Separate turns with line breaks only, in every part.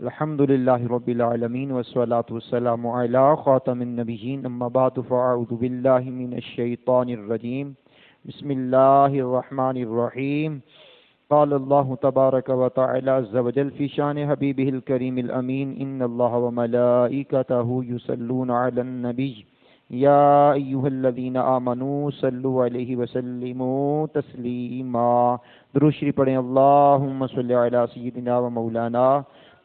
الحمد للہ رب العالمین والصلاة والسلام علی خاتم النبیین اما بعد فاعوذ باللہ من الشیطان الرجیم بسم اللہ الرحمن الرحیم قال اللہ تبارک و تعالی عز وجل فی شان حبیبہ الکریم الامین ان اللہ وملائکتہ یصلون علی النبی یا ایہا الذین آمنوا صلوا علیہ وسلموا تسلیما۔ درود شریف پڑھیں۔ اللہم صلی علی سیدنا و مولانا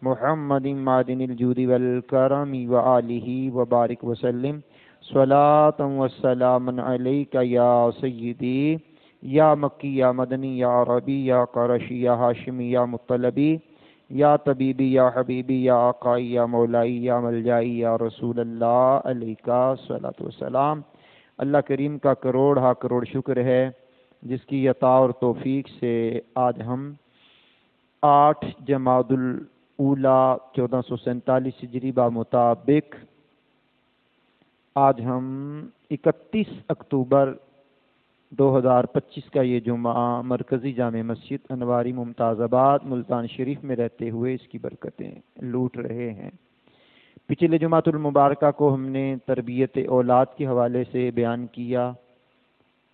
محمد معدن الجود والکرم وآلہ وبارک وسلم صلاۃ وسلام علیک یا سیدی یا مکی یا مدنی یا عربی یا قرشی یا ہاشمی یا مطلبی یا طبیبی یا حبیبی یا آقائی یا مولائی یا ملجائی یا رسول اللہ علیہ صلاۃ وسلام۔ اللہ کریم کا کروڑ ہا کروڑ شکر ہے جس کی عطا اور توفیق سے آج ہم 8 جمادی الاولیٰ 1447 ہجری بمطابق آج ہم 31 اکتوبر 2025 کا یہ جمعہ مرکزی جامع مسجد انواری ممتاز آباد ملتان شریف میں رہتے ہوئے اس کی برکتیں لوٹ رہے ہیں۔ پچھلے جمعۃ المبارکہ کو ہم نے تربیت اولاد کے حوالے سے بیان کیا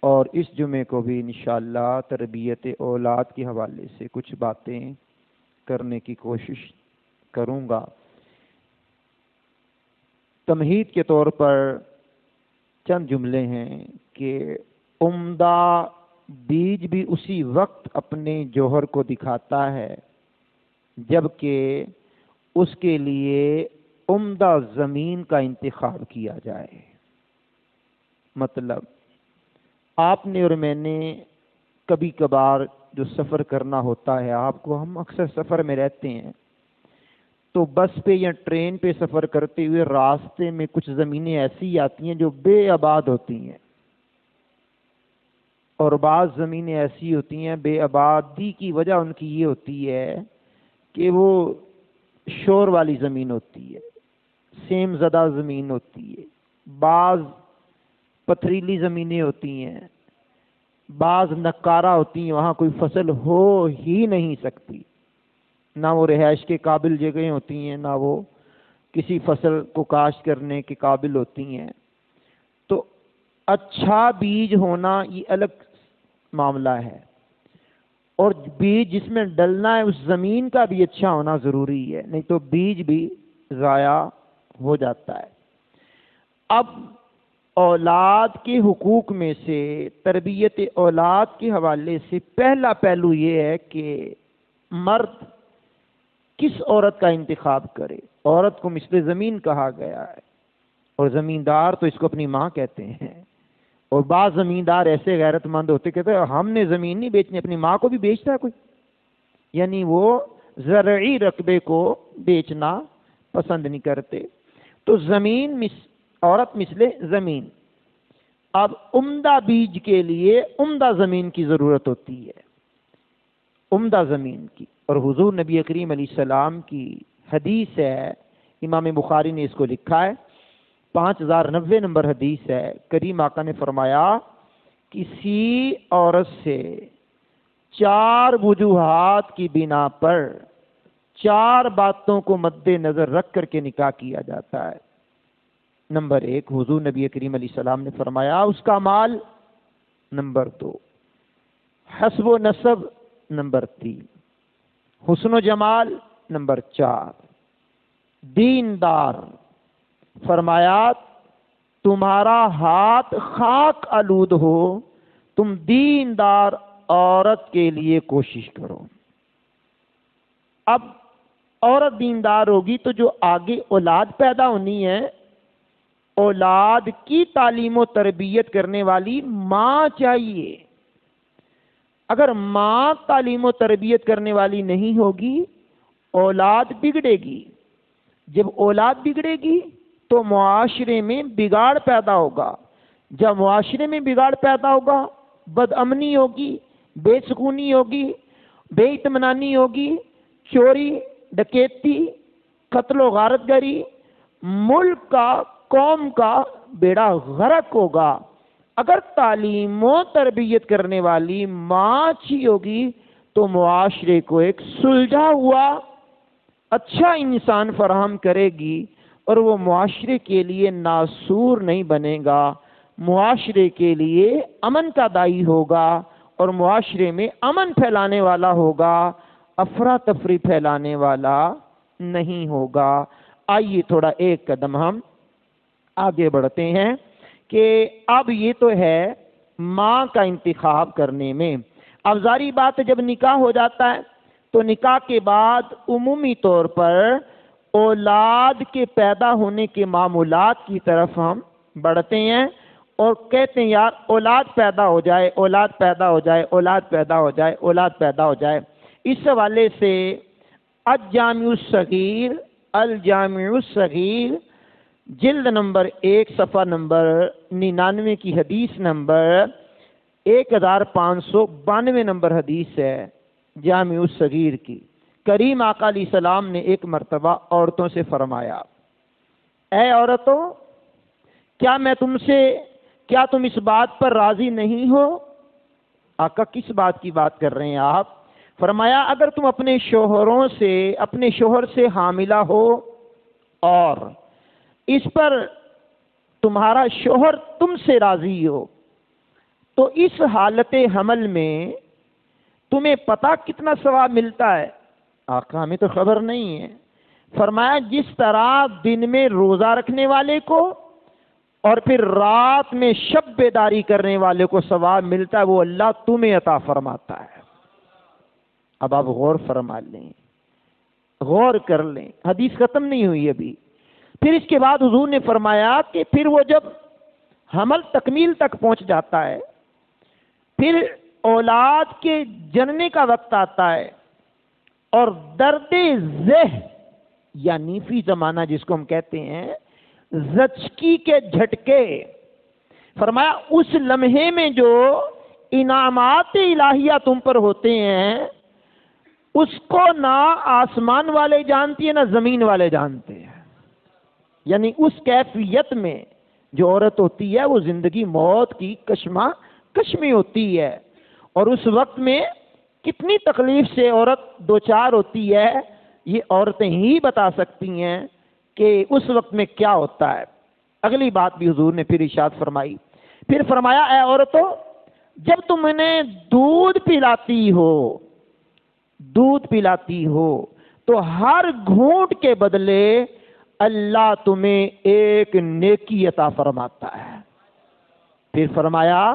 اور اس جمعے کو بھی انشاءاللہ تربیت اولاد کے حوالے سے کچھ باتیں کرنے کی کوشش کروں گا۔ تمہید کے طور پر چند جملے ہیں کہ عمدہ بیج بھی اسی وقت اپنے جوہر کو دکھاتا ہے جبکہ اس کے لیے عمدہ زمین کا انتخاب کیا جائے۔ مطلب آپ نے اور میں نے کبھی کبھار جو سفر کرنا ہوتا ہے، آپ کو ہم اکثر سفر میں رہتے ہیں تو بس پہ یا ٹرین پہ سفر کرتے ہوئے راستے میں کچھ زمینیں ایسی آتی ہیں جو بے آباد ہوتی ہیں اور بعض زمینیں ایسی ہوتی ہیں بے آبادی کی وجہ ان کی یہ ہوتی ہے کہ وہ شور والی زمین ہوتی ہے، سیم زدہ زمین ہوتی ہے، بعض پتھریلی زمینیں ہوتی ہیں، بعض نکارہ ہوتی ہیں، وہاں کوئی فصل ہو ہی نہیں سکتی، نہ وہ رہائش کے قابل جگہیں ہوتی ہیں نہ وہ کسی فصل کو کاشت کرنے کے قابل ہوتی ہیں۔ تو اچھا بیج ہونا یہ الگ معاملہ ہے اور بیج جس میں ڈلنا ہے اس زمین کا بھی اچھا ہونا ضروری ہے، نہیں تو بیج بھی ضائع ہو جاتا ہے۔ اب اولاد کے حقوق میں سے تربیت اولاد کے حوالے سے پہلا پہلو یہ ہے کہ مرد کس عورت کا انتخاب کرے۔ عورت کو مثل زمین کہا گیا ہے اور زمیندار تو اس کو اپنی ماں کہتے ہیں، اور بعض زمیندار ایسے غیرت مند ہوتے کہتے ہیں ہم نے زمین نہیں بیچنی، اپنی ماں کو بھی بیچتا ہے کوئی، یعنی وہ زرعی رقبے کو بیچنا پسند نہیں کرتے۔ تو زمین عورت مثل زمین۔ اب عمدہ بیج کے لیے عمدہ زمین کی ضرورت ہوتی ہے، عمدہ زمین کی، اور حضور نبی کریم علیہ السلام کی حدیث ہے، امام بخاری نے اس کو لکھا ہے، 5090 نمبر حدیث ہے۔ کریم آقا نے فرمایا کسی عورت سے 4 وجوہات کی بنا پر 4 باتوں کو مد نظر رکھ کر کے نکاح کیا جاتا ہے۔ نمبر 1 حضور نبی کریم علیہ السلام نے فرمایا اس کا مال، نمبر 2 حسب و نسب، نمبر 3 حسن و جمال، نمبر 4 دیندار۔ فرمایا تمہارا ہاتھ خاک آلود ہو، تم دیندار عورت کے لیے کوشش کرو۔ اب عورت دیندار ہوگی تو جو آگے اولاد پیدا ہونی ہے، اولاد کی تعلیم و تربیت کرنے والی ماں چاہیے۔ اگر ماں تعلیم و تربیت کرنے والی نہیں ہوگی اولاد بگڑے گی، جب اولاد بگڑے گی تو معاشرے میں بگاڑ پیدا ہوگا، جب معاشرے میں بگاڑ پیدا ہوگا بد امنی ہوگی، بے سکونی ہوگی، بے اطمینانی ہوگی، چوری ڈکیتی، قتل و غارت گری، ملک کا قوم کا بیڑا غرق ہوگا۔ اگر تعلیم و تربیت کرنے والی ماں اچھی ہوگی تو معاشرے کو ایک سلجھا ہوا اچھا انسان فراہم کرے گی اور وہ معاشرے کے لیے ناسور نہیں بنے گا، معاشرے کے لیے امن کا داعی ہوگا اور معاشرے میں امن پھیلانے والا ہوگا، افراتفری پھیلانے والا نہیں ہوگا۔ آئیے تھوڑا ایک قدم ہم آگے بڑھتے ہیں کہ اب یہ تو ہے ماں کا انتخاب کرنے میں۔ اب ظاہری بات ہے، جب نکاح ہو جاتا ہے تو نکاح کے بعد عمومی طور پر اولاد کے پیدا ہونے کے معمولات کی طرف ہم بڑھتے ہیں اور کہتے ہیں یار اولاد پیدا ہو جائے، اولاد پیدا ہو جائے، اولاد پیدا ہو جائے، اولاد پیدا ہو جائے۔ اس حوالے سے الجامع الصغیر جلد نمبر 1 صفحہ نمبر 99 کی حدیث نمبر 1592 نمبر حدیث ہے جامع الصغیر کی۔ کریم آقا علیہ السلام نے ایک مرتبہ عورتوں سے فرمایا، اے عورتوں، کیا تم اس بات پر راضی نہیں ہو؟ آقا کس بات کی بات کر رہے ہیں آپ؟ فرمایا اگر تم اپنے شوہر سے حاملہ ہو اور اس پر تمہارا شوہر تم سے راضی ہو تو اس حالت حمل میں تمہیں پتہ کتنا ثواب ملتا ہے؟ آقا ہمیں تو خبر نہیں ہے۔ فرمایا جس طرح دن میں روزہ رکھنے والے کو اور پھر رات میں شب بیداری کرنے والے کو ثواب ملتا ہے، وہ اللہ تمہیں عطا فرماتا ہے۔ اب آپ غور فرما لیں، غور کر لیں، حدیث ختم نہیں ہوئی ابھی۔ پھر اس کے بعد حضور نے فرمایا کہ پھر وہ جب حمل تکمیل تک پہنچ جاتا ہے، پھر اولاد کے جننے کا وقت آتا ہے اور درد ذہ یعنی فی زمانہ جس کو ہم کہتے ہیں زچکی کے جھٹکے، فرمایا اس لمحے میں جو انعامات الہیہ تم پر ہوتے ہیں اس کو نہ آسمان والے جانتی ہیں نہ زمین والے جانتے ہیں۔ یعنی اس کیفیت میں جو عورت ہوتی ہے وہ زندگی موت کی کشمکش میں ہوتی ہے، اور اس وقت میں کتنی تکلیف سے عورت دوچار ہوتی ہے یہ عورتیں ہی بتا سکتی ہیں کہ اس وقت میں کیا ہوتا ہے۔ اگلی بات بھی حضور نے پھر ارشاد فرمائی، پھر فرمایا اے عورتوں، جب تم انہیں دودھ پلاتی ہو تو ہر گھونٹ کے بدلے اللہ تمہیں ایک نیکی عطا فرماتا ہے۔ پھر فرمایا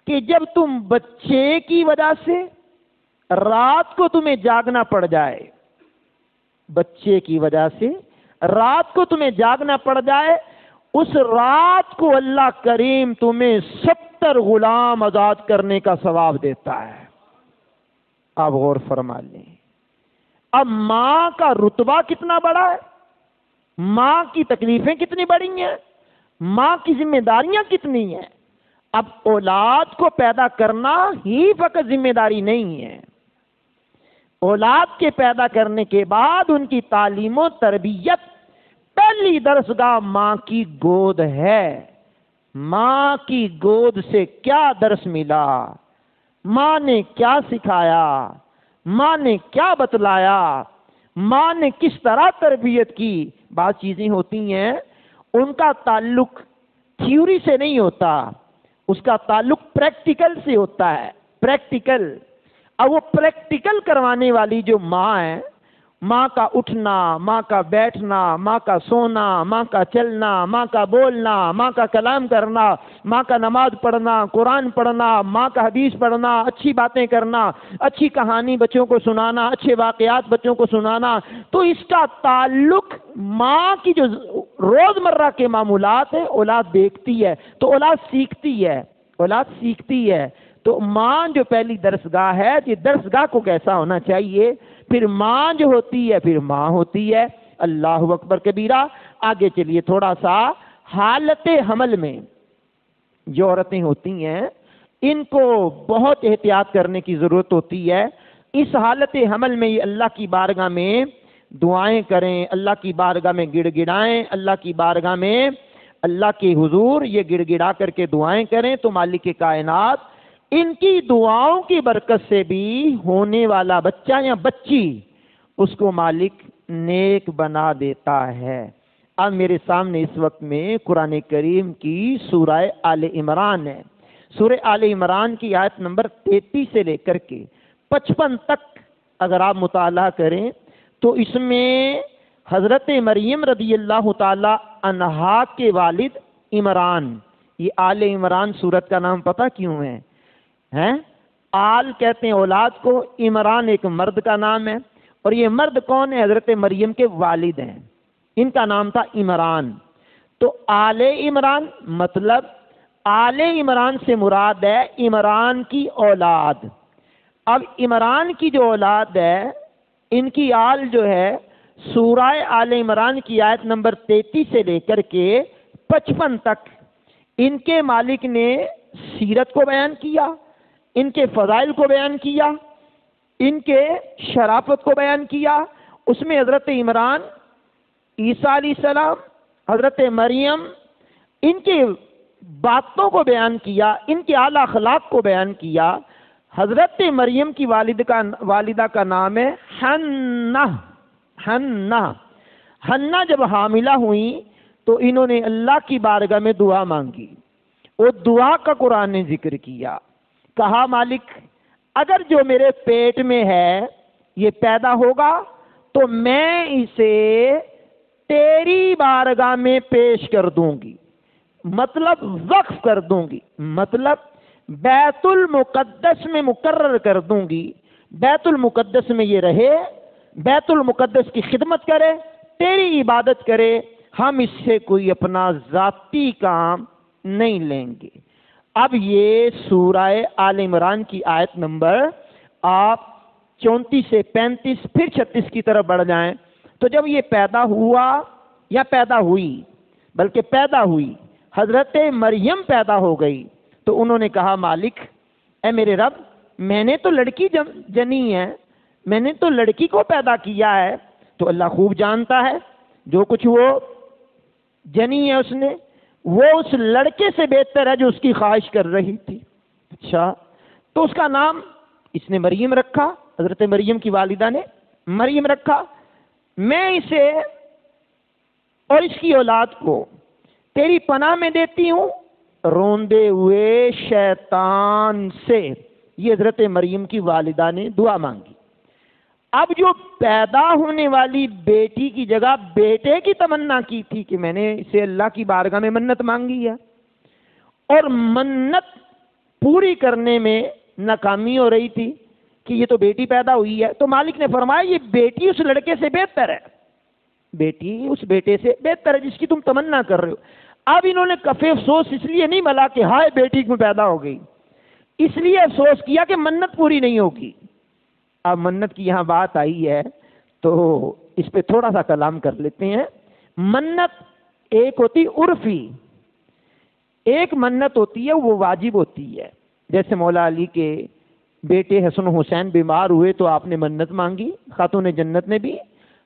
کہ جب تم بچے کی وجہ سے رات کو تمہیں جاگنا پڑ جائے، بچے کی وجہ سے رات کو تمہیں جاگنا پڑ جائے، اس رات کو اللہ کریم تمہیں 70 غلام آزاد کرنے کا ثواب دیتا ہے۔ آپ غور فرما لیں، اب ماں کا رتبہ کتنا بڑا ہے، ماں کی تکلیفیں کتنی بڑی ہیں، ماں کی ذمہ داریاں کتنی ہیں۔ اب اولاد کو پیدا کرنا ہی فقط ذمہ داری نہیں ہے، اولاد کے پیدا کرنے کے بعد ان کی تعلیم و تربیت پہلی درسگاہ ماں کی گود ہے۔ ماں کی گود سے کیا درس ملا، ماں نے کیا سکھایا، ماں نے کیا بتلایا، ماں نے کس طرح تربیت کی۔ بعض چیزیں ہوتی ہیں ان کا تعلق تھیوری سے نہیں ہوتا، اس کا تعلق پریکٹیکل سے ہوتا ہے، پریکٹیکل۔ اب وہ پریکٹیکل کروانے والی جو ماں ہے، ماں کا اٹھنا، ماں کا بیٹھنا، ماں کا سونا، ماں کا چلنا، ماں کا بولنا، ماں کا کلام کرنا، ماں کا نماز پڑھنا، قرآن پڑھنا، ماں کا حدیث پڑھنا، اچھی باتیں کرنا، اچھی کہانی بچوں کو سنانا، اچھے واقعات بچوں کو سنانا، تو اس کا تعلق ماں کی جو روزمرہ کے معمولات ہیں اولاد دیکھتی ہے تو اولاد سیکھتی ہے۔ تو ماں جو پہلی درسگاہ ہے، یہ درسگاہ کو کیسا ہونا چاہیے، پھر ماں جو ہوتی ہے پھر ماں ہوتی ہے۔ اللہ اکبر کبیرہ۔ آگے چلیے تھوڑا سا، حالت حمل میں جو عورتیں ہوتی ہیں ان کو بہت احتیاط کرنے کی ضرورت ہوتی ہے۔ اس حالت حمل میں یہ اللہ کی بارگاہ میں دعائیں کریں، اللہ کی بارگاہ میں گڑ گڑائیں، اللہ کی بارگاہ میں اللہ کے حضور یہ گڑ گڑا کر کے دعائیں کریں تو مالک کائنات ان کی دعاؤں کی برکت سے بھی ہونے والا بچہ یا بچی اس کو مالک نیک بنا دیتا ہے۔ اب میرے سامنے اس وقت میں قرآن کریم کی سورہ آل عمران ہے۔ سورہ آل عمران کی آیت نمبر 33 سے لے کر کے 55 تک اگر آپ مطالعہ کریں تو اس میں حضرت مریم رضی اللہ تعالی عنہا کے والد عمران، یہ آل عمران سورت کا نام پتہ کیوں ہے؟ آل کہتے ہیں اولاد کو، عمران ایک مرد کا نام ہے، اور یہ مرد کون ہے؟ حضرت مریم کے والد ہیں، ان کا نام تھا عمران۔ تو آل عمران مطلب آل عمران سے مراد ہے عمران کی اولاد۔ اب عمران کی جو اولاد ہے ان کی آل جو ہے سورہ آل عمران کی آیت نمبر 33 سے لے کر کے 55 تک ان کے مالک نے سیرت کو بیان کیا، ان کے فضائل کو بیان کیا، ان کے شرافت کو بیان کیا۔ اس میں حضرت عمران، عیسیٰ علیہ السلام، حضرت مریم، ان کے باتوں کو بیان کیا، ان کے اعلیٰ اخلاق کو بیان کیا۔ حضرت مریم کی والدہ کا نام ہے حنہ جب حاملہ ہوئی تو انہوں نے اللہ کی بارگاہ میں دعا مانگی، وہ دعا کا قرآن نے ذکر کیا، کہا مالک اگر جو میرے پیٹ میں ہے یہ پیدا ہوگا تو میں اسے تیری بارگاہ میں پیش کر دوں گی، مطلب وقف کر دوں گی، مطلب بیت المقدس میں مقرر کر دوں گی، بیت المقدس میں یہ رہے، بیت المقدس کی خدمت کرے، تیری عبادت کرے، ہم اس سے کوئی اپنا ذاتی کام نہیں لیں گے۔ اب یہ سورہ آل عمران کی آیت نمبر آپ 34 سے 35 پھر 36 کی طرف بڑھ جائیں تو جب یہ پیدا ہوا یا پیدا ہوئی، بلکہ پیدا ہوئی، حضرت مریم پیدا ہو گئی تو انہوں نے کہا مالک اے میرے رب، میں نے تو لڑکی جنی ہے، میں نے تو لڑکی کو پیدا کیا ہے، تو اللہ خوب جانتا ہے جو کچھ وہ جنی ہے اس نے وہ اس لڑکے سے بہتر ہے جو اس کی خواہش کر رہی تھی۔ اچھا، تو اس کا نام اس نے مریم رکھا، حضرت مریم کی والدہ نے مریم رکھا۔ میں اسے اور اس کی اولاد کو تیری پناہ میں دیتی ہوں روندے ہوئے شیطان سے۔ یہ حضرت مریم کی والدہ نے دعا مانگی۔ اب جو پیدا ہونے والی بیٹی کی جگہ بیٹے کی تمنا کی تھی کہ میں نے اسے اللہ کی بارگاہ میں منت مانگی ہے اور منت پوری کرنے میں ناکامی ہو رہی تھی کہ یہ تو بیٹی پیدا ہوئی ہے، تو مالک نے فرمایا یہ بیٹی اس لڑکے سے بہتر ہے، بیٹی اس بیٹے سے بہتر ہے جس کی تم تمنا کر رہے ہو۔ اب انہوں نے کفے افسوس اس لیے نہیں ملا کہ ہائے بیٹی کو پیدا ہو گئی، اس لیے افسوس کیا کہ منت پوری نہیں ہوگی۔ اب منت کی یہاں بات آئی ہے تو اس پہ تھوڑا سا کلام کر لیتے ہیں۔ منت ایک ہوتی عرفی، ایک منت ہوتی ہے وہ واجب ہوتی ہے، جیسے مولا علی کے بیٹے حسن حسین بیمار ہوئے تو آپ نے منت مانگی، خاتون جنت نے بھی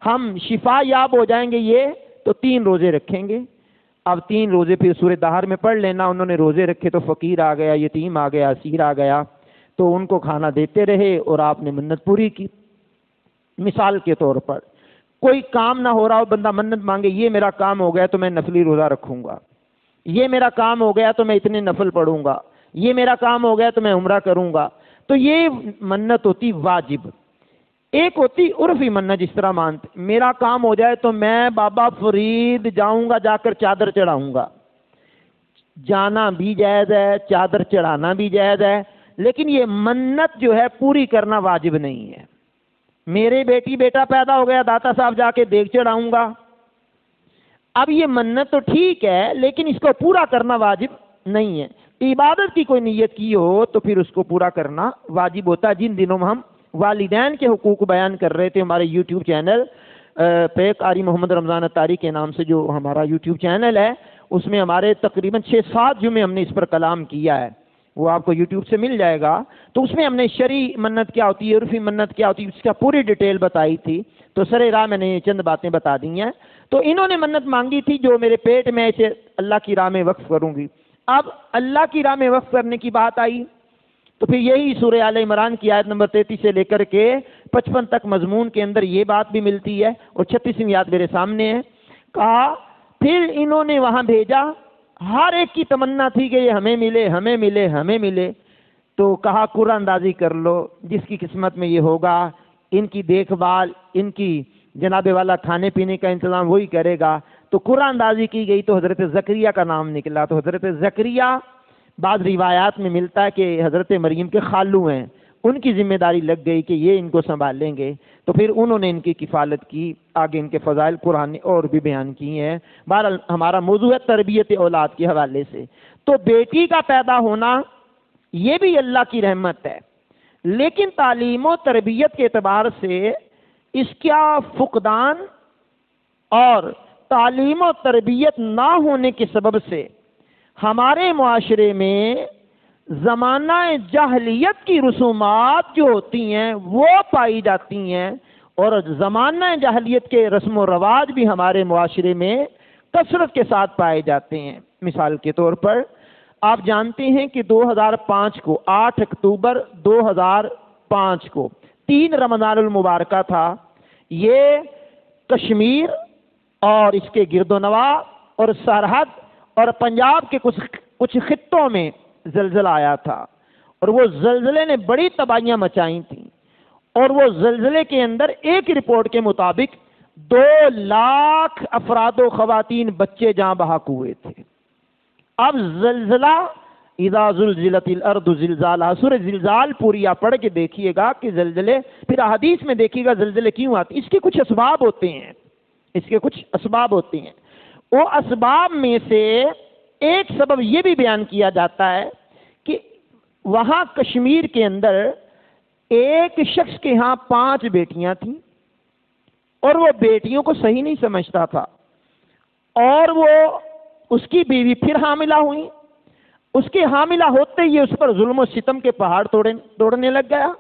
ہم شفا یاب ہو جائیں گے یہ تو 3 روزے رکھیں گے۔ اب 3 روزے پھر سورہ دہر میں پڑھ لینا، انہوں نے روزے رکھے تو فقیر آ گیا، یتیم آ گیا، اسیر آ گیا، تو ان کو کھانا دیتے رہے اور آپ نے منت پوری کی۔ مثال کے طور پر کوئی کام نہ ہو رہا ہو، بندہ منت مانگے یہ میرا کام ہو گیا تو میں نفلی روزہ رکھوں گا، یہ میرا کام ہو گیا تو میں اتنے نفل پڑھوں گا، یہ میرا کام ہو گیا تو میں عمرہ کروں گا، تو یہ منت ہوتی واجب۔ ایک ہوتی عرفی منت، جس طرح مانتے میرا کام ہو جائے تو میں بابا فرید جاؤں گا، جا کر چادر چڑھاؤں گا، جانا بھی جائز ہے، چادر چڑھانا بھی جائز ہے، لیکن یہ منت جو ہے پوری کرنا واجب نہیں ہے۔ میرے بیٹا پیدا ہو گیا، داتا صاحب جا کے دیکھ چڑھاؤں گا، اب یہ منت تو ٹھیک ہے لیکن اس کو پورا کرنا واجب نہیں ہے۔ عبادت کی کوئی نیت کی ہو تو پھر اس کو پورا کرنا واجب ہوتا ہے۔ جن دنوں میں ہم والدین کے حقوق بیان کر رہے تھے، ہمارے یوٹیوب چینل پہ قاری محمد رمضان اتاری کے نام سے جو ہمارا یوٹیوب چینل ہے، اس میں ہمارے تقریباً 6-7 جمعے ہم نے اس پر کلام کیا ہے، وہ آپ کو یوٹیوب سے مل جائے گا۔ تو اس میں ہم نے شرعی منت کیا ہوتی ہے، عرفی منت کیا ہوتی ہے، اس کا پوری ڈیٹیل بتائی تھی، تو سر راہ میں نے یہ چند باتیں بتا دی ہیں۔ تو انہوں نے منت مانگی تھی جو میرے پیٹ میں اسے اللہ کی راہ میں وقف کروں گی۔ اب اللہ کی راہ میں وقف کرنے کی بات آئی تو پھر یہی سورہ آل عمران کی آیت نمبر 33 سے لے کر کے 55 تک مضمون کے اندر یہ بات بھی ملتی ہے، اور 36ویں آیت میرے سامنے ہے. کہا پھر انہوں نے وہاں بھیجا، ہر ایک کی تمنا تھی کہ یہ ہمیں ملے ہمیں ملے ہمیں ملے. تو کہا قرآن اندازی کر لو، جس کی قسمت میں یہ ہوگا ان کی دیکھ بھال، ان کی جناب والا کھانے پینے کا انتظام وہی کرے گا. تو قرآن اندازی کی گئی تو حضرت زکریا کا نام نکلا. تو حضرت زکریا بعض روایات میں ملتا ہے کہ حضرت مریم کے خالو ہیں، ان کی ذمہ داری لگ گئی کہ یہ ان کو سنبھال لیں گے. تو پھر انہوں نے ان کی کفالت کی. آگے ان کے فضائل قرآن نے اور بھی بیان کیے ہیں. بہرحال ہمارا موضوع ہے تربیت اولاد کے حوالے سے. تو بیٹی کا پیدا ہونا یہ بھی اللہ کی رحمت ہے، لیکن تعلیم و تربیت کے اعتبار سے اس کا فقدان اور تعلیم و تربیت نہ ہونے کے سبب سے ہمارے معاشرے میں زمانہ جاہلیت کی رسومات جو ہوتی ہیں وہ پائی جاتی ہیں، اور زمانہ جاہلیت کے رسم و رواج بھی ہمارے معاشرے میں کثرت کے ساتھ پائے جاتے ہیں. مثال کے طور پر آپ جانتے ہیں کہ 2005 کو 8 اکتوبر 2005 کو 3 رمضان المبارکہ تھا. یہ کشمیر اور اس کے گرد و نواح اور سرحد اور پنجاب کے کچھ خطوں میں زلزلہ آیا تھا، اور وہ زلزلے نے بڑی تباہیاں مچائی تھیں. اور وہ زلزلے کے اندر ایک رپورٹ کے مطابق 2 لاکھ افراد و خواتین بچے جاں بحق ہوئے تھے. اب زلزلہ اذا زلزلت الارض زلزالہا، سورہ زلزال پوری آپ پڑھ کے دیکھیے گا کہ زلزلے، پھر احادیث میں دیکھیے گا زلزلے کیوں آتے. اس کے کچھ اسباب ہوتے ہیں، اس کے کچھ اسباب ہوتے ہیں. وہ اسباب میں سے ایک سبب یہ بھی بیان کیا جاتا ہے کہ وہاں کشمیر کے اندر ایک شخص کے ہاں 5 بیٹیاں تھیں، اور وہ بیٹیوں کو صحیح نہیں سمجھتا تھا، اور وہ اس کی بیوی پھر حاملہ ہوئی. اس کے حاملہ ہوتے ہی اس پر ظلم و ستم کے پہاڑ توڑنے لگ گیا.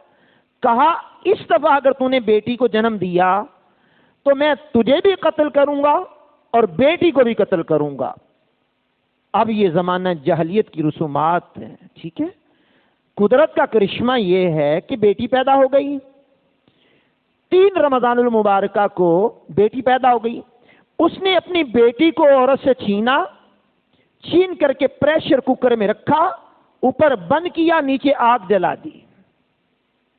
کہا اس دفعہ اگر تو نے بیٹی کو جنم دیا تو میں تجھے بھی قتل کروں گا اور بیٹی کو بھی قتل کروں گا. اب یہ زمانہ جاہلیت کی رسومات ہیں، ٹھیک ہے. قدرت کا کرشمہ یہ ہے کہ بیٹی پیدا ہو گئی. 3 رمضان المبارکہ کو بیٹی پیدا ہو گئی. اس نے اپنی بیٹی کو عورت سے چھین کر کے پریشر کوکر میں رکھا، اوپر بند کیا، نیچے آگ جلا دی.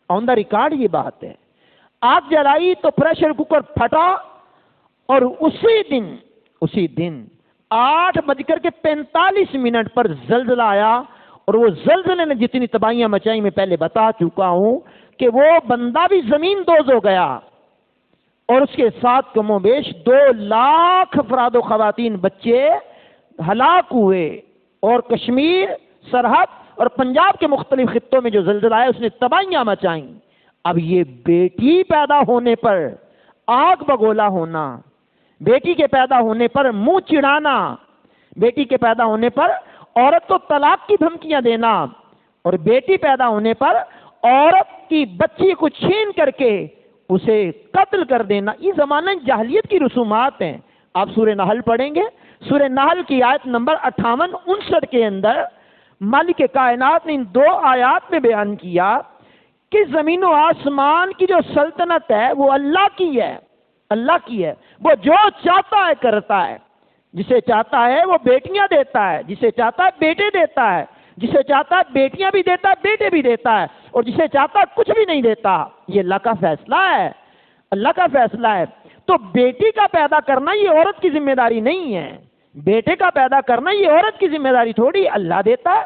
آن دا ریکارڈ یہ بات ہے. آگ جلائی تو پریشر کوکر پھٹا، اور اسی دن 8:45 پر زلزلہ آیا. اور وہ زلزلے نے جتنی تباہیاں مچائی میں پہلے بتا چکا ہوں کہ وہ بندہ بھی زمین دوز ہو گیا، اور اس کے ساتھ کم و بیش 2 لاکھ افراد و خواتین بچے ہلاک ہوئے. اور کشمیر، سرحد اور پنجاب کے مختلف خطوں میں جو زلزلہ آیا اس نے تباہیاں مچائیں. اب یہ بیٹی پیدا ہونے پر آگ بگولا ہونا، بیٹی کے پیدا ہونے پر منہ چڑھانا، بیٹی کے پیدا ہونے پر عورت کو طلاق کی دھمکیاں دینا، اور بیٹی پیدا ہونے پر عورت کی بچی کو چھین کر کے اسے قتل کر دینا، یہ زمانہ جاہلیت کی رسومات ہیں. آپ سورہ نحل پڑھیں گے، سورہ نحل کی آیت نمبر 58-59 کے اندر مالک کائنات نے ان 2 آیات میں بیان کیا کہ زمین و آسمان کی جو سلطنت ہے وہ اللہ کی ہے، اللہ کی ہے. وہ جو چاہتا ہے کرتا ہے. جسے چاہتا ہے وہ بیٹیاں دیتا ہے، جسے چاہتا ہے بیٹے دیتا ہے، جسے چاہتا ہے بیٹیاں بھی دیتا ہے بیٹے بھی دیتا ہے، اور جسے چاہتا ہے کچھ بھی نہیں دیتا. یہ اللہ کا فیصلہ ہے، اللہ کا فیصلہ ہے. تو بیٹی کا پیدا کرنا یہ عورت کی ذمہ داری نہیں ہے، بیٹے کا پیدا کرنا یہ عورت کی ذمہ داری تھوڑی. اللہ دیتا ہے،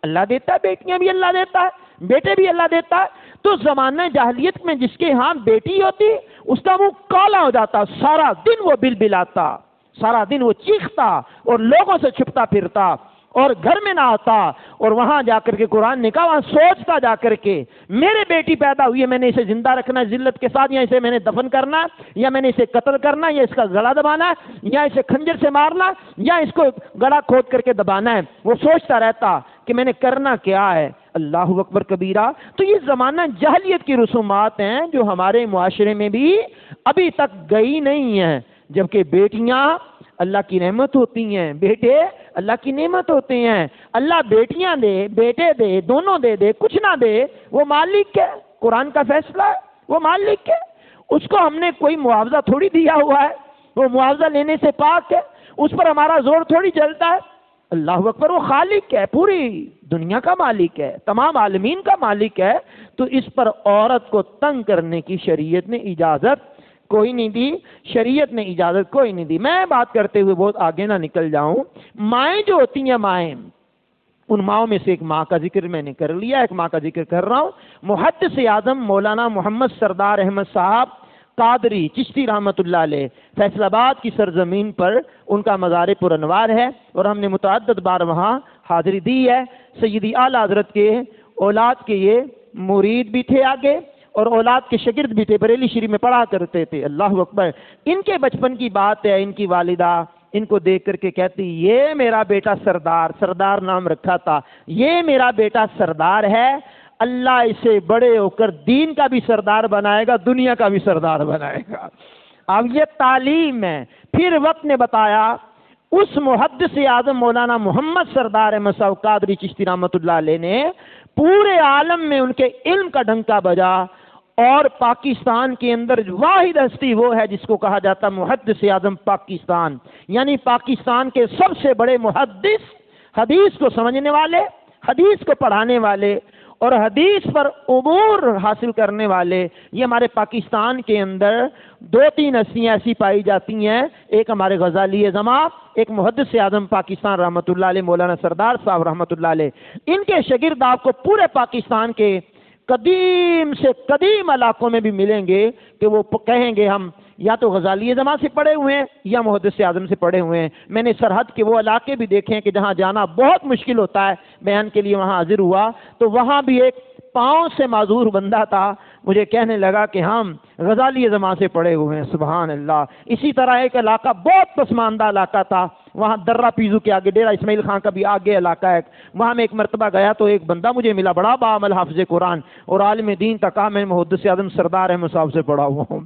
اللہ دیتا ہے، بیٹیاں بھی اللہ دیتا ہے، بیٹے بھی اللہ دیتا ہے. تو زمانہ جاہلیت میں جس کے ہاں بیٹی ہوتی اس کا منہ کالا ہو جاتا، سارا دن وہ بلبلاتا، سارا دن وہ چیختا اور لوگوں سے چھپتا پھرتا اور گھر میں نہ آتا. اور وہاں جا کر کے قرآن نے کہا، وہاں سوچتا جا کر کے میرے بیٹی پیدا ہوئی ہے، میں نے اسے زندہ رکھنا ہے ذلت کے ساتھ، یا اسے میں نے دفن کرنا ہے، یا میں نے اسے قتل کرنا ہے، یا اس کا گلا دبانا ہے، یا اسے خنجر سے مارنا، یا اس کو گلا کھود کر کے دبانا ہے. وہ سوچتا رہتا کہ میں نے کرنا کیا ہے. اللہ اکبر کبیرہ. تو یہ زمانہ جاہلیت کی رسومات ہیں جو ہمارے معاشرے میں بھی ابھی تک گئی نہیں ہیں، جبکہ بیٹیاں اللہ کی رحمت ہوتی ہیں، بیٹے اللہ کی نعمت ہوتے ہیں. اللہ بیٹیاں دے, بیٹے دے, دونوں دے, کچھ نہ دے, وہ مالک ہے. قرآن کا فیصلہ ہے, وہ مالک ہے. اس کو ہم نے کوئی معاوضہ تھوڑی دیا ہوا ہے, وہ معاوضہ لینے سے پاک ہے, اس پر ہمارا زور تھوڑی چلتا ہے. اللہ اکبر, وہ خالق ہے, پوری دنیا کا مالک ہے, تمام عالمین کا مالک ہے. تو اس پر عورت کو تنگ کرنے کی شریعت نے اجازت کوئی نہیں دی, شریعت نے اجازت کوئی نہیں دی. میں بات کرتے ہوئے بہت آگے نہ نکل جاؤں. مائیں جو ہوتی ہیں, مائیں, ان ماؤں میں سے ایک ماں کا ذکر میں نے کر لیا, ایک ماں کا ذکر کر رہا ہوں. محدث اعظم مولانا محمد سردار احمد صاحب قادری چشتی رحمۃ اللہ علیہ, فیصل آباد کی سرزمین پر ان کا مزار پرانوار ہے, اور ہم نے متعدد بار وہاں حاضری دی ہے. سیدی اعلیٰ حضرت کے اولاد کے یہ مرید بھی تھے آگے, اور اولاد کے شاگرد بھی تھے, بریلی شریف میں پڑھا کرتے تھے. اللہ اکبر. ان کے بچپن کی بات ہے, ان کی والدہ ان کو دیکھ کر کے کہتی, یہ میرا بیٹا سردار, سردار نام رکھا تھا, یہ میرا بیٹا سردار ہے, اللہ اسے بڑے ہو کر دین کا بھی سردار بنائے گا, دنیا کا بھی سردار بنائے گا. اب یہ تعلیم ہے. پھر وقت نے بتایا, اس محدث اعظم مولانا محمد سردار احمد صاحب قادری چشتی رحمۃ اللہ علیہ نے پورے عالم میں ان کے علم کا ڈنکا بجا, اور پاکستان کے اندر واحد ہستی وہ ہے جس کو کہا جاتا محدث اعظم پاکستان, یعنی پاکستان کے سب سے بڑے محدث, حدیث کو سمجھنے والے, حدیث کو پڑھانے والے, اور حدیث پر عبور حاصل کرنے والے. یہ ہمارے پاکستان کے اندر دو تین ہستیاں ایسی پائی جاتی ہیں, ایک ہمارے غزالی زماں, ایک محدث اعظم پاکستان رحمۃ اللہ علیہ مولانا سردار صاحب رحمۃ اللہ علیہ. ان کے شاگرد آپ کو پورے پاکستان کے قدیم سے قدیم علاقوں میں بھی ملیں گے کہ وہ کہیں گے ہم یا تو غزالی زماں سے پڑھے ہوئے ہیں یا محدث اعظم سے پڑھے ہوئے ہیں. میں نے سرحد کے وہ علاقے بھی دیکھے ہیں کہ جہاں جانا بہت مشکل ہوتا ہے, بیان کے لیے وہاں حاضر ہوا, تو وہاں بھی ایک پاؤں سے معذور بندہ تھا, مجھے کہنے لگا کہ ہم غزالی زماں سے پڑھے ہوئے ہیں. سبحان اللہ. اسی طرح ایک علاقہ بہت پسماندہ علاقہ تھا, وہاں درہ پیزو کے آگے ڈیرہ اسماعیل خان کا بھی آگے علاقہ ہے, وہاں میں ایک مرتبہ گیا تو ایک بندہ مجھے ملا, بڑا باعمل حافظ قرآن اور عالم دین تھا, کہا میں محدث اعظم سردار احمد صاحب سے پڑھا ہوا ہوں.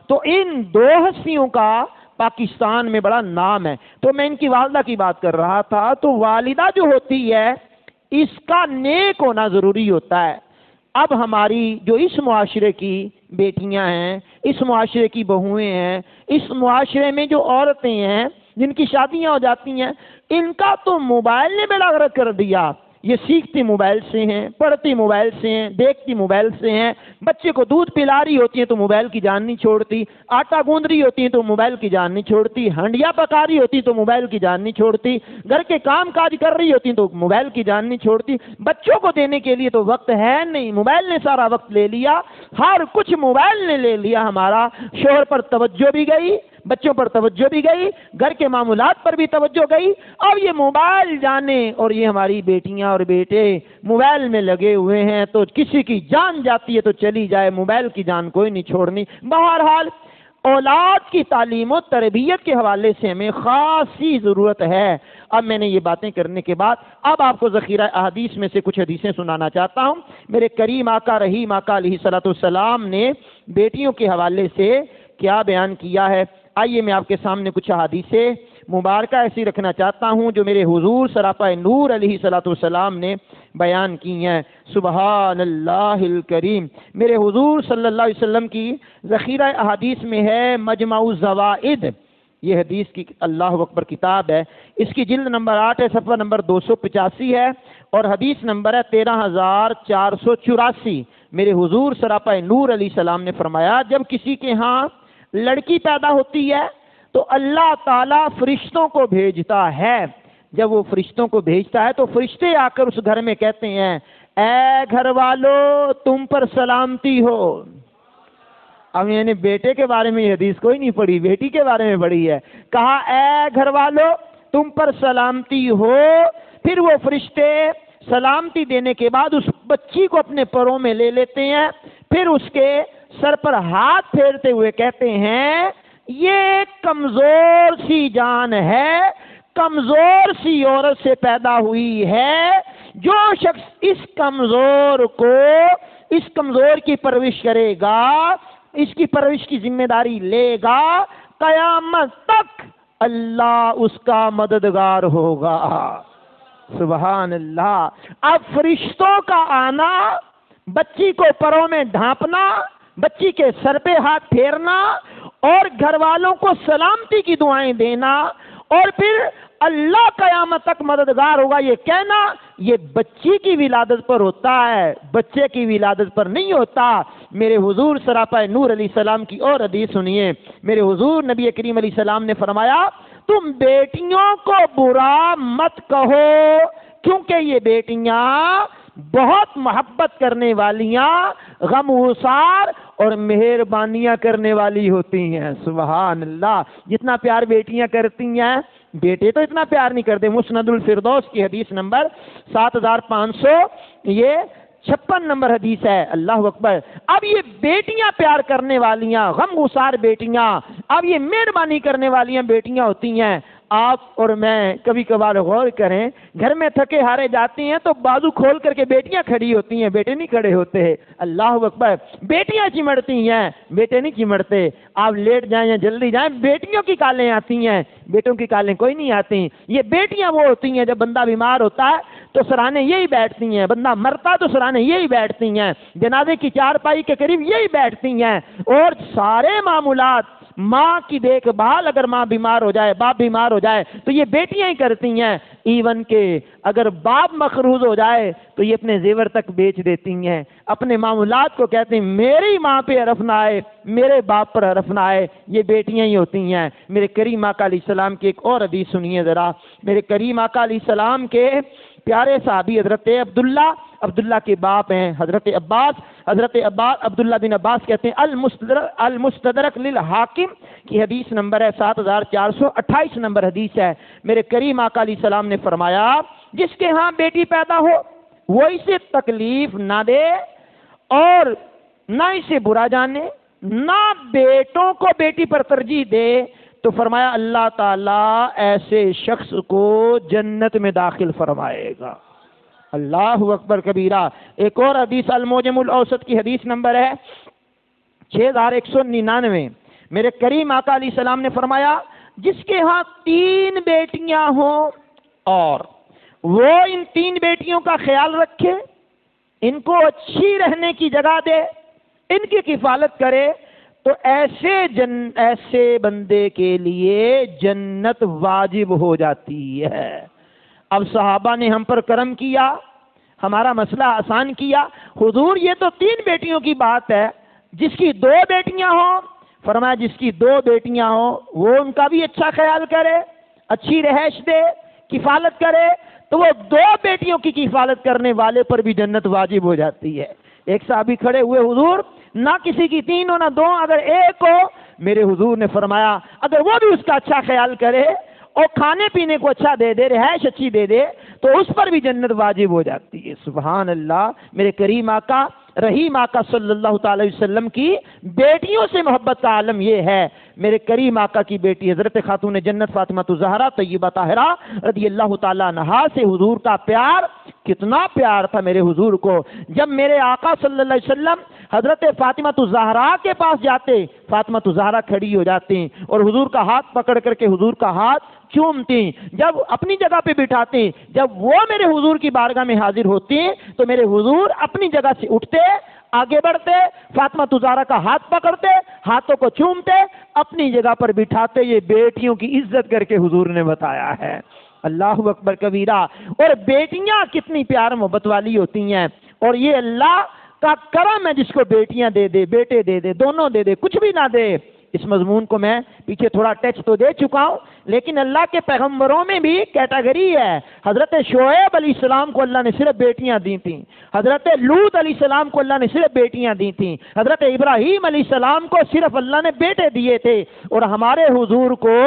تو ان دو ہستیوں کا پاکستان میں بڑا نام ہے. تو میں ان کی والدہ کی بات کر رہا تھا, تو والدہ جو ہوتی ہے اس کا نیک ہونا ضروری ہوتا ہے. اب ہماری جو اس معاشرے کی بیٹیاں ہیں, اس معاشرے کی بہویں ہیں, اس معاشرے میں جو عورتیں ہیں جن کی شادیاں ہو جاتی ہیں, ان کا تو موبائل نے بیڑا غرق کر دیا. یہ سیکھتی موبائل سے ہیں, پڑھتی موبائل سے ہیں, دیکھتی موبائل سے ہیں. بچے کو دودھ پلا رہی ہوتی ہیں تو موبائل کی جان نہیں چھوڑتی, آٹا گوندھ رہی ہوتی ہیں تو موبائل کی جان نہیں چھوڑتی, ہنڈیا پکا رہی ہوتی تو موبائل کی جان نہیں چھوڑتی, گھر کے کام کاج کر رہی ہوتی تو موبائل کی جان نہیں چھوڑتی. بچوں کو دینے کے لیے تو وقت ہے نہیں, موبائل نے سارا وقت لے لیا, ہر کچھ موبائل نے لے لیا ہمارا. شوہر پر توجہ بھی گئی, بچوں پر توجہ بھی گئی, گھر کے معاملات پر بھی توجہ گئی. اب یہ موبائل جانے, اور یہ ہماری بیٹیاں اور بیٹے موبائل میں لگے ہوئے ہیں, تو کسی کی جان جاتی ہے تو چلی جائے, موبائل کی جان کوئی نہیں چھوڑنی. بہرحال اولاد کی تعلیم و تربیت کے حوالے سے ہمیں خاصی ضرورت ہے. اب میں نے یہ باتیں کرنے کے بعد اب آپ کو ذخیرہ احادیث میں سے کچھ حدیثیں سنانا چاہتا ہوں. میرے کریم آقا رحیم آقا علیہ الصلوۃ والسلام نے بیٹیوں کے حوالے سے کیا بیان کیا ہے. آئیے میں آپ کے سامنے کچھ حدیثیں مبارکہ ایسی رکھنا چاہتا ہوں جو میرے حضور سراپا نور علیہ الصلوۃ والسلام نے بیان کی ہیں. سبحان اللہ الکریم. میرے حضور صلی اللہ علیہ وسلم کی ذخیرہ احادیث میں ہے مجمع الزوائد. یہ حدیث کی اللہ اکبر کتاب ہے, اس کی جلد نمبر 8 ہے, صفحہ نمبر 285 ہے, اور حدیث نمبر ہے 13484. میرے حضور سراپا نور علیہ السلام نے فرمایا, جب کسی کے ہاں لڑکی پیدا ہوتی ہے تو اللہ تعالیٰ فرشتوں کو بھیجتا ہے. جب وہ فرشتوں کو بھیجتا ہے تو فرشتے آ کر اس گھر میں کہتے ہیں, اے گھر والو تم پر سلامتی ہو. اب میں نے بیٹے کے بارے میں یہ حدیث کوئی نہیں پڑھی, بیٹی کے بارے میں پڑھی ہے. کہا اے گھر والو تم پر سلامتی ہو. پھر وہ فرشتے سلامتی دینے کے بعد اس بچی کو اپنے پروں میں لے لیتے ہیں, پھر اس کے سر پر ہاتھ پھیرتے ہوئے کہتے ہیں, یہ کمزور سی جان ہے, کمزور سی عورت سے پیدا ہوئی ہے. جو شخص اس کمزور کو, اس کمزور کی پرورش کرے گا, اس کی پرورش کی ذمہ داری لے گا, قیامت تک اللہ اس کا مددگار ہوگا۔ سبحان اللہ۔ اب فرشتوں کا آنا، بچی کو پروں میں ڈھانپنا، بچی کے سر پہ ہاتھ پھیرنا اور گھر والوں کو سلامتی کی دعائیں دینا، اور پھر اللہ قیامت تک مددگار ہوگا یہ کہنا، یہ بچی کی ولادت پر ہوتا ہے، بچے کی ولادت پر نہیں ہوتا۔ میرے حضور سراپا نور علیہ السلام کی اور حدیث سنیے۔ میرے حضور نبی کریم علیہ السلام نے فرمایا، تم بیٹیوں کو برا مت کہو، کیونکہ یہ بیٹیاں بہت محبت کرنے والیاں، غم گسار اور مہربانیاں کرنے والی ہوتی ہیں۔ سبحان اللہ۔ جتنا پیار بیٹیاں کرتی ہیں، بیٹے تو اتنا پیار نہیں کرتے۔ مسند الفردوس کی حدیث نمبر 7500 یہ 56 نمبر حدیث ہے۔ اللہ اکبر۔ اب یہ بیٹیاں پیار کرنے والیاں، غم گسار بیٹیاں، اب یہ مہربانی کرنے والیاں بیٹیاں ہوتی ہیں۔ آپ اور میں کبھی کبھار غور کریں، گھر میں تھکے ہارے جاتے ہیں تو بازو کھول کر کے بیٹیاں کھڑی ہوتی ہیں، بیٹے نہیں کھڑے ہوتے۔ اللہ اکبر۔ بیٹیاں چمڑتی ہیں، بیٹے نہیں چمڑتے۔ آپ لیٹ جائیں یا جلدی جائیں، بیٹیوں کی کالیں آتی ہیں، بیٹوں کی کالیں کوئی نہیں آتی۔ یہ بیٹیاں وہ ہوتی ہیں جب بندہ بیمار ہوتا ہے تو سرانے یہی بیٹھتی ہیں، بندہ مرتا تو سرانے یہی بیٹھتی ہیں، جنازے کی چارپائی کے قریب یہی بیٹھتی ہیں، اور سارے معمولات، ماں کی دیکھ بھال، اگر ماں بیمار ہو جائے، باپ بیمار ہو جائے تو یہ بیٹیاں ہی کرتی ہیں۔ ایون کہ اگر باپ مقروض ہو جائے تو یہ اپنے زیور تک بیچ دیتی ہیں، اپنے معمولات کو کہتے ہیں میری ماں پہ حرف نہ آئے، میرے باپ پر حرف نہ آئے، یہ بیٹیاں ہی ہوتی ہیں۔ میرے کریم آقا علیہ السلام کی ایک اور حدیث سنیے ذرا۔ میرے کریم آقا علیہ السلام کے پیارے صحابی حضرت عبداللہ کے باپ ہیں حضرت عباس عبداللہ بن عباس کہتے ہیں، المستدرک للحاکم کی حدیث نمبر ہے 7428 نمبر حدیث ہے۔ میرے کریم آقا علیہ السلام نے فرمایا، جس کے ہاں بیٹی پیدا ہو وہ اسے تکلیف نہ دے اور نہ اسے برا جانے، نہ بیٹوں کو بیٹی پر ترجیح دے، تو فرمایا اللہ تعالیٰ ایسے شخص کو جنت میں داخل فرمائے گا۔ اللہ اکبر کبیرہ۔ ایک اور حدیث المعجم الاوسط کی حدیث نمبر ہے 6199۔ میرے کریم آقا علیہ السلام نے فرمایا، جس کے ہاں 3 بیٹیاں ہوں اور وہ ان 3 بیٹیوں کا خیال رکھے، ان کو اچھی رہنے کی جگہ دے، ان کی کفالت کرے، تو ایسے بندے کے لیے جنت واجب ہو جاتی ہے۔ اب صحابہ نے ہم پر کرم کیا، ہمارا مسئلہ آسان کیا۔ حضور یہ تو 3 بیٹیوں کی بات ہے، جس کی 2 بیٹیاں ہوں، فرمایا جس کی 2 بیٹیاں ہوں وہ ان کا بھی اچھا خیال کرے، اچھی رہائش دے، کفالت کرے، تو وہ 2 بیٹیوں کی کفالت کرنے والے پر بھی جنت واجب ہو جاتی ہے۔ ایک صحابی کھڑے ہوئے، حضور نہ کسی کی 3 ہو نہ 2، اگر 1 ہو۔ میرے حضور نے فرمایا اگر وہ بھی اس کا اچھا خیال کرے اور کھانے پینے کو اچھا دے دے، رہائش اچھی دے دے، تو اس پر بھی جنت واجب ہو جاتی ہے۔ سبحان اللہ۔ میرے کریم آقا رحیم آقا صلی اللہ تعالی وسلم کی بیٹیوں سے محبت کا عالم یہ ہے۔ میرے کریم آقا کی بیٹی حضرت خاتون جنت فاطمہ الزہرا طیبہ طاہرہ رضی اللہ تعالیٰ عنہا سے حضور کا پیار، کتنا پیار تھا میرے حضور کو۔ جب میرے آقا صلی اللہ علیہ وسلم حضرت فاطمہ الزہرا کے پاس جاتے، فاطمہ الزہرا کھڑی ہو جاتی اور حضور کا ہاتھ پکڑ کر کے حضور کا ہاتھ چومتی، جب اپنی جگہ پہ بٹھاتی، جب وہ میرے حضور کی بارگاہ میں حاضر ہوتی تو میرے حضور اپنی جگہ سے اٹھتے، آگے بڑھتے، فاطمہ الزہرا کا ہاتھ پکڑتے، ہاتھوں کو چومتے، اپنی جگہ پر بٹھاتے۔ یہ بیٹیوں کی عزت کر کے حضور نے بتایا ہے۔ اللہ اکبر کبیرہ۔ اور بیٹیاں کتنی پیار محبت والی ہوتی ہیں، اور یہ اللہ کا کرم ہے جس کو بیٹیاں دے دے، بیٹے دے دے، دونوں دے دے، کچھ بھی نہ دے۔ اس مضمون کو میں پیچھے تھوڑا ٹچ تو دے چکا ہوں، لیکن اللہ کے پیغمبروں میں بھی کیٹیگری ہے۔ حضرت شعیب علیہ السلام کو اللہ نے صرف بیٹیاں دی تھیں، حضرت لوط علیہ السلام کو اللہ نے صرف بیٹیاں دی تھیں، حضرت ابراہیم علیہ السلام کو صرف اللہ نے بیٹے دیے تھے، اور ہمارے حضور کو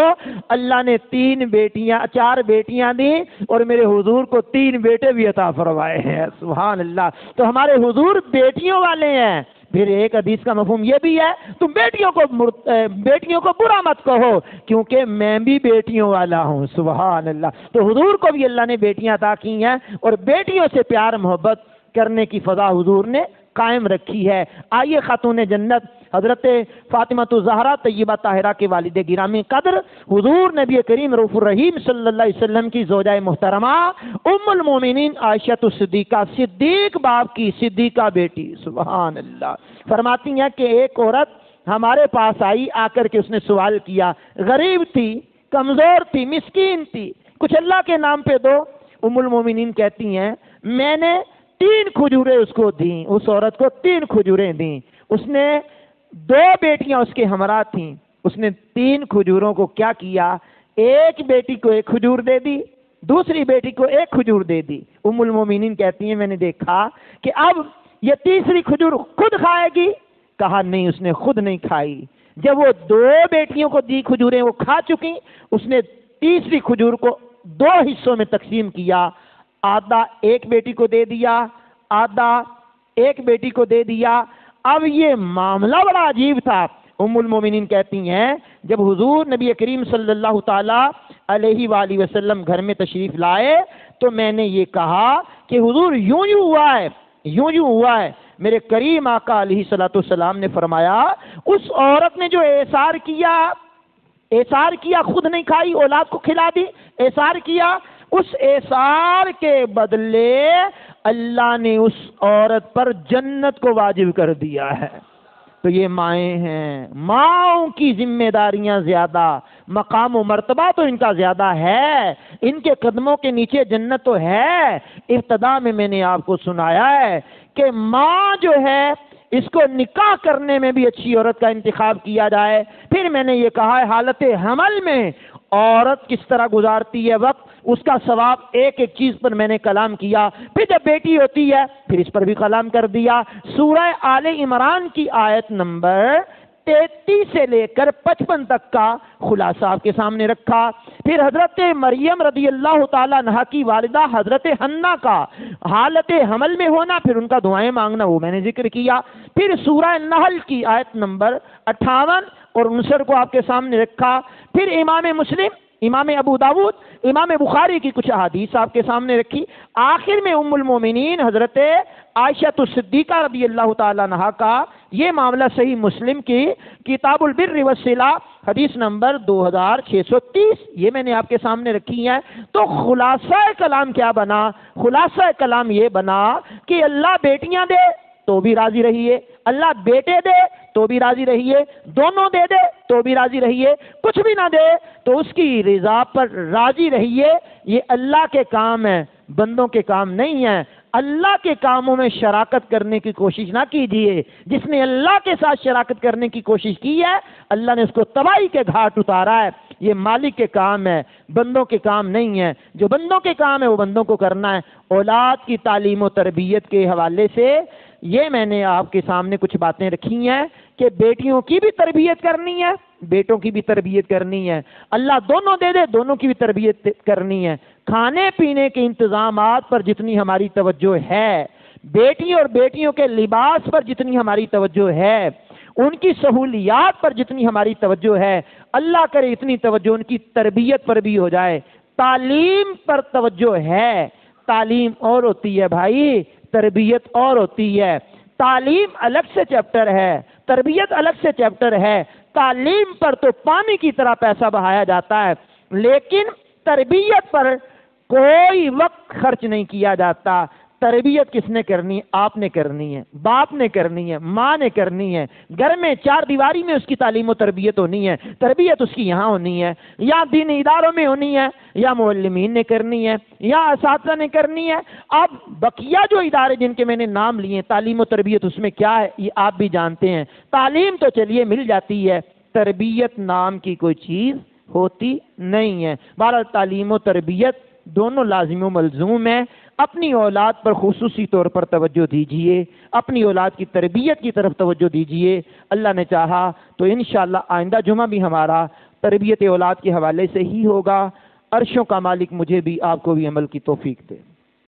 اللہ نے 4 بیٹیاں دیں، اور میرے حضور کو 3 بیٹے بھی عطا فرمائے ہیں۔ سبحان اللہ۔ تو ہمارے حضور بیٹیوں والے ہیں۔ پھر ایک حدیث کا مفہوم یہ بھی ہے، تم بیٹیوں کو برا مت کہو، کیونکہ میں بھی بیٹیوں والا ہوں۔ سبحان اللہ۔ تو حضور کو بھی اللہ نے بیٹیاں عطا کی ہیں، اور بیٹیوں سے پیار محبت کرنے کی فضا حضور نے قائم رکھی ہے۔ آئیے خاتون جنت حضرت فاطمہ الزہرا طیبہ طاہرہ کے والد گرامی قدر حضور نبی کریم رؤوف الرحیم صلی اللہ علیہ وسلم کی زوجہ محترمہ ام المومنین عائشہ الصدیقہ، صدیق باپ کی صدیقہ بیٹی، سبحان اللہ، فرماتی ہیں کہ ایک عورت ہمارے پاس آئی، آ کر کے اس نے سوال کیا، غریب تھی، کمزور تھی، مسکین تھی، کچھ اللہ کے نام پہ دو۔ ام المومنین کہتی ہیں میں نے 3 کھجوریں اس کو دیں، اس عورت کو 3 کھجوریں دیں۔ اس نے 2 بیٹیاں اس کے ہمراہ تھیں، اس نے 3 کھجوروں کو کیا کیا، ایک بیٹی کو 1 کھجور دے دی، دوسری بیٹی کو 1 کھجور دے دی۔ ام المومنین کہتی ہیں میں نے دیکھا کہ اب یہ تیسری کھجور خود کھائے گی، کہا نہیں، اس نے خود نہیں کھائی۔ جب وہ 2 بیٹیوں کو دی کھجوریں وہ کھا چکی، اس نے تیسری کھجور کو 2 حصوں میں تقسیم کیا، آدھا ایک بیٹی کو دے دیا، آدھا ایک بیٹی کو دے دیا۔ اب یہ معاملہ بڑا عجیب تھا۔ ام المومنین کہتی ہیں جب حضور نبی کریم صلی اللہ تعالی علیہ وآلہ وسلم گھر میں تشریف لائے تو میں نے یہ کہا کہ حضور یوں ہوا ہے، یوں ہوا ہے۔ میرے کریم آقا علیہ الصلوۃ والسلام نے فرمایا اس عورت نے جو احسار کیا خود نہیں کھائی، اولاد کو کھلا دی، احسار کیا، اس احسار کے بدلے اللہ نے اس عورت پر جنت کو واجب کر دیا ہے۔ تو یہ مائیں ہیں، ماؤں کی ذمہ داریاں زیادہ، مقام و مرتبہ تو ان کا زیادہ ہے، ان کے قدموں کے نیچے جنت تو ہے۔ ابتدا میں نے آپ کو سنایا ہے کہ ماں جو ہے اس کو نکاح کرنے میں بھی اچھی عورت کا انتخاب کیا جائے۔ پھر میں نے یہ کہا ہے حالت حمل میں عورت کس طرح گزارتی ہے وقت، اس کا ثواب ایک ایک چیز پر میں نے کلام کیا۔ پھر جب بیٹی ہوتی ہے پھر اس پر بھی کلام کر دیا۔ سورہ آل عمران کی آیت نمبر 33 سے لے کر 55 تک کا خلاصہ آپ کے سامنے رکھا۔ پھر حضرت مریم رضی اللہ تعالیٰ عنہا کی والدہ حضرت حنا کا حالت حمل میں ہونا، پھر ان کا دعائیں مانگنا، وہ میں نے ذکر کیا۔ پھر سورہ نحل کی آیت نمبر 58 اور 59 کو آپ کے سامنے رکھا۔ پھر امام مسلم، امام ابو داود، امام بخاری کی کچھ احادیث آپ کے سامنے رکھی۔ آخر میں ام المومنین حضرت عائشہ الصدیقہ رضی اللہ تعالیٰ عنہا کا یہ معاملہ صحیح مسلم کی کتاب البر والصلہ حدیث نمبر 2630 یہ میں نے آپ کے سامنے رکھی ہے۔ تو خلاصہ کلام کیا بنا؟ خلاصہ کلام یہ بنا کہ اللہ بیٹیاں دے تو بھی راضی رہیے، اللہ بیٹے دے تو بھی راضی رہیے، دونوں دے دے تو بھی راضی رہیے، کچھ بھی نہ دے تو اس کی رضا پر راضی رہیے۔ یہ اللہ کے کام ہیں، بندوں کے کام نہیں ہیں۔ اللہ کے کاموں میں شراکت کرنے کی کوشش نہ کیجیے۔ جس نے اللہ کے ساتھ شراکت کرنے کی کوشش کی ہے اللہ نے اس کو تباہی کے گھاٹ اتارا ہے۔ یہ مالک کے کام ہے، بندوں کے کام نہیں ہے۔ جو بندوں کے کام ہے وہ بندوں کو کرنا ہے۔ اولاد کی تعلیم و تربیت کے حوالے سے یہ میں نے آپ کے سامنے کچھ باتیں رکھی ہیں کہ بیٹیوں کی بھی تربیت کرنی ہے، بیٹوں کی بھی تربیت کرنی ہے۔ اللہ دونوں دے دے، دونوں کی بھی تربیت کرنی ہے۔ کھانے پینے کے انتظامات پر جتنی ہماری توجہ ہے، بیٹی اور بیٹیوں کے لباس پر جتنی ہماری توجہ ہے، ان کی سہولیات پر جتنی ہماری توجہ ہے، اللہ کرے اتنی توجہ ان کی تربیت پر بھی ہو جائے۔ تعلیم پر توجہ ہے، تعلیم اور ہوتی ہے بھائی، تربیت اور ہوتی ہے۔ تعلیم الگ سے چیپٹر ہے، تربیت الگ سے چیپٹر ہے۔ تعلیم پر تو پانی کی طرح پیسہ بہایا جاتا ہے، لیکن تربیت پر کوئی وقت خرچ نہیں کیا جاتا۔ تربیت کس نے کرنی ہے؟ آپ نے کرنی ہے، باپ نے کرنی ہے، ماں نے کرنی ہے۔ گھر میں 4 دیواری میں اس کی تعلیم و تربیت ہونی ہے، تربیت اس کی یہاں ہونی ہے، یا دینی اداروں میں ہونی ہے، یا معلمین نے کرنی ہے، یا اساتذہ نے کرنی ہے۔ اب بقیہ جو ادارے جن کے میں نے نام لیے تعلیم و تربیت اس میں کیا ہے یہ آپ بھی جانتے ہیں۔ تعلیم تو چلیے مل جاتی ہے، تربیت نام کی کوئی چیز ہوتی نہیں ہے۔ بہرحال تعلیم و تربیت دونوں لازم و ملزوم ہیں۔ اپنی اولاد پر خصوصی طور پر توجہ دیجئے، اپنی اولاد کی تربیت کی طرف توجہ دیجئے۔ اللہ نے چاہا تو انشاءاللہ آئندہ جمعہ بھی ہمارا تربیت اولاد کے حوالے سے ہی ہوگا۔ عرشوں کا مالک مجھے بھی آپ کو بھی عمل کی توفیق دے۔